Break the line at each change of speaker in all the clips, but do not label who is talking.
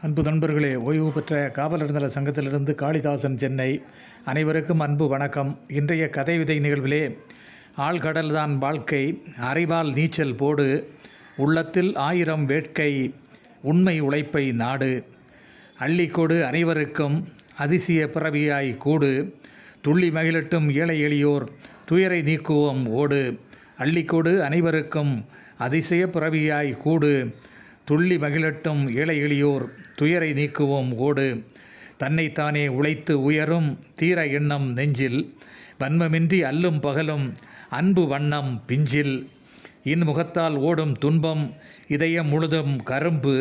அன்பு நண்பர்களே, ஓய்வு பெற்ற காவலர் நல சங்கத்திலிருந்து காளிதாசன், சென்னை. அனைவருக்கும் அன்பு வணக்கம். இன்றைய கதை விதை நிகழ்விலே, ஆழ்கடல்தான் வாழ்க்கை, அறிவால் நீச்சல் போடு, உள்ளத்தில் 1000 வேட்கை, உண்மை உழைப்பை நாடு, அள்ளிக்கொடு அனைவருக்கும், அதிசய பிறவியாய் கூடு, துள்ளி மகிழட்டும் ஏழை எளியோர், துயரை நீக்குவோம் ஓடு, அள்ளிக்கொடு அனைவருக்கும், அதிசய பிறவியாய் கூடு, துள்ளி மகிழட்டும் ஏழை எளியோர், துயரை நீக்குவோம் ஓடு, தன்னைத்தானே உழைத்து உயரும் தீர எண்ணம் நெஞ்சில், வன்மமின்றி அல்லும் பகலும் அன்பு வண்ணம் பிஞ்சில், இன்முகத்தால் ஓடும் துன்பம் இதயம் முழுதும் கரும்பு,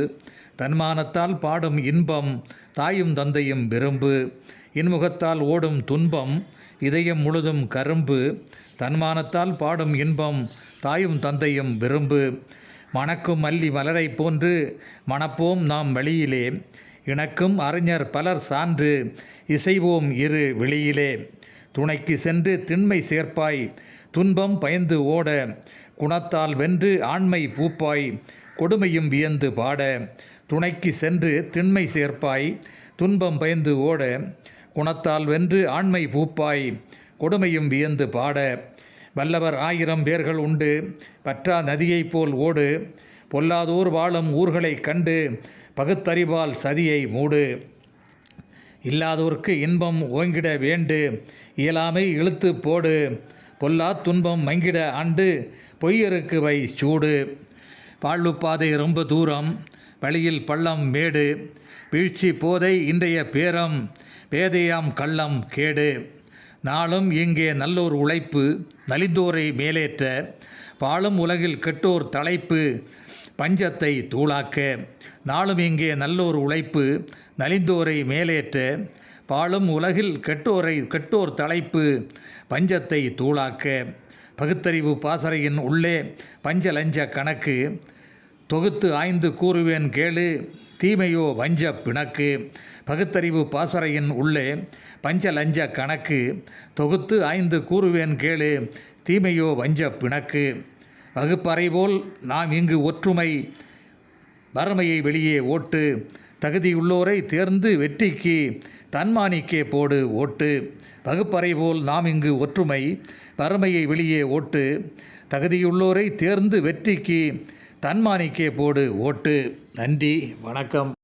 தன்மானத்தால் பாடும் இன்பம் தாயும் தந்தையும் விரும்பு, இன்முகத்தால் ஓடும் துன்பம் இதயம் முழுதும் கரும்பு, தன்மானத்தால் பாடும் இன்பம் தாயும் தந்தையும் விரும்பு, மணக்கும் மல்லி மலரை போன்று மணப்போம் நாம் வழியிலே, இணக்கும் அறிஞர் பலர் சான்று இசைவோம் இரு வெளியிலே, துணைக்கு சென்று திண்மை சேர்ப்பாய் துன்பம் பயந்து ஓட, குணத்தால் வென்று ஆண்மை பூப்பாய் கொடுமையும் வியந்து பாட, துணைக்கு சென்று திண்மை சேர்ப்பாய் துன்பம் பயந்து ஓட, குணத்தால் வென்று ஆண்மை பூப்பாய் கொடுமையும் வியந்து பாட, வல்லவர் 1000 பேர்கள் உண்டு வற்றா நதியைப் போல் ஓடு, பொல்லாதோர் வாழும் ஊர்களைக் கண்டு பகுத்தறிவால் சதியை மூடு, இல்லாதோர்க்கு இன்பம் ஓங்கிட வேண்டு இயலாமை இழுத்து போடு, பொல்லா துன்பம் மங்கிட ஆண்டு பொய்யருக்கு வை சூடு, வாழ்வு பாதை ரொம்ப தூரம் வழியில் பள்ளம் மேடு, வீழ்ச்சி போதை இன்றைய பேரம் பேதையாம் கள்ளம் கேடு, நாளும் இங்கே நல்லோர் உழைப்பு நலிந்தோரை மேலேற்ற, பாழும் உலகில் கெட்டோர் தலைப்பு பஞ்சத்தை தூளாக்க, நாளும் இங்கே நல்லோர் உழைப்பு நலிந்தோரை மேலேற்ற, பாழும் உலகில் கெட்டோர் தலைப்பு பஞ்சத்தை தூளாக்க, பகுத்தறிவு பாசறையின் உள்ளே பஞ்ச லஞ்ச கணக்கு தொகுத்து ஆய்ந்து கூறுவேன் கேளு, தீமையோ வஞ்ச பிணக்கு, பகுத்தறிவு பாசறையின் உள்ளே பஞ்ச லஞ்ச கணக்கு தொகுத்து ஆய்ந்து கூறுவேன் கேளு, தீமையோ வஞ்ச பிணக்கு, வகுப்பறை போல் நாம் இங்கு ஒற்றுமை வறுமையை வெளியே ஓட்டு, தகுதியுள்ளோரை தேர்ந்து வெற்றிக்கு தன்மானிக்கே போடு ஓட்டு, வகுப்பறை போல் நாம் இங்கு ஒற்றுமை வறுமையை வெளியே ஓட்டு, தகுதியுள்ளோரை தேர்ந்து வெற்றிக்கு தன்மானிக்கே போடு ஓட்டு. நன்றி, வணக்கம்.